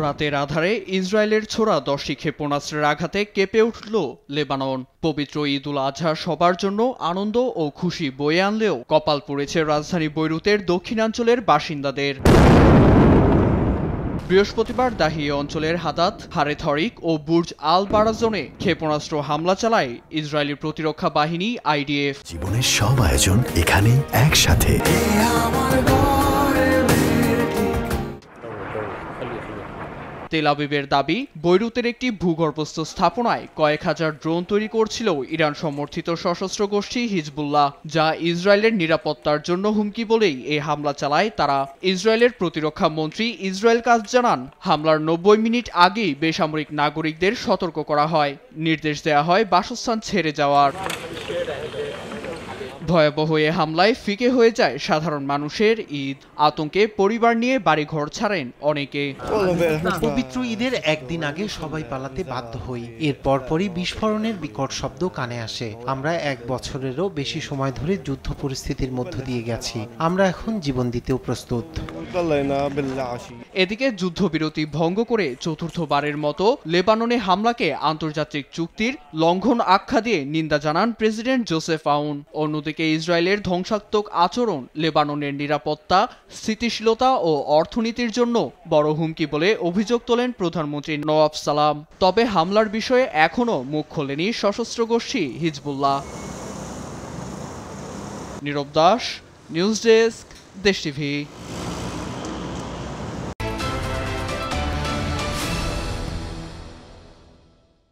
রাতের আধারে ইসরায়েলের ছোড়া 10টি ক্ষেপণাস্ত্রের আঘাতে কেঁপে উঠল লেবানন। পবিত্র ঈদ উল আজহা সবার জন্য আনন্দ ও খুশি বয়ে আনলেও কপাল পুড়েছে রাজধানী বৈরুতের দক্ষিণাঞ্চলের বাসিন্দাদের। বৃহস্পতিবার দাহিয়া অঞ্চলের হাদাত, হারেথরিক ও বুর্জ আল বারাজনে ক্ষেপণাস্ত্র হামলা চালায় ইসরায়েলি প্রতিরক্ষা বাহিনী IDF। জীবনের সব আয়োজন এখানে একসাথে। তেল আবিবের দাবি, বৈরুতের একটি ভূগর্ভস্থ স্থাপনায় কয়েক হাজার ড্রোন তৈরি করছিল ইরান সমর্থিত সশস্ত্র গোষ্ঠী হিজবুল্লাহ, যা ইসরায়েলের নিরাপত্তার জন্য হুমকি বলেই এই হামলা চালায় তারা। ইসরায়েলের প্রতিরক্ষা মন্ত্রী ইসরায়েল কাজ জানান, হামলার 90 মিনিট আগেই বেসামরিক নাগরিকদের সতর্ক করা হয়, নির্দেশ দেয়া হয় বাসস্থান ছেড়ে যাওয়ার। ভয়াবহ এ হামলায় ফিকে হয়ে যায় সাধারণ মানুষের ঈদ। আতঙ্কে পরিবার নিয়ে বাড়িঘর ছাড়েন অনেকে। পবিত্র ঈদের একদিন আগে সবাই পালাতে বাধ্য হই। এর পরপরই বিস্ফোরণের বিকট শব্দ কানে আসে। আমরা 1 বছরেরও বেশি সময় ধরে যুদ্ধ পরিস্থিতির মধ্য দিয়ে গেছি। আমরা এখন জীবন দিতেও প্রস্তুত। এদিকে যুদ্ধবিরতি ভঙ্গ করে চতুর্থবারের মতো লেবাননে হামলাকে আন্তর্জাতিক চুক্তির লঙ্ঘন আখ্যা দিয়ে নিন্দা জানান প্রেসিডেন্ট জোসেফ আউন। অন্যদিকে ইসরায়েলের ধ্বংসাত্মক আচরণ লেবাননের নিরাপত্তা, স্থিতিশীলতা ও অর্থনীতির জন্য বড় হুমকি বলে অভিযোগ তোলেন প্রধানমন্ত্রী নওয়াব সালাম। তবে হামলার বিষয়ে এখনও মুখ খোলেনি সশস্ত্র গোষ্ঠী হিজবুল্লাহ। নীরব দাস, নিউজ ডেস্ক, দেশ টিভি।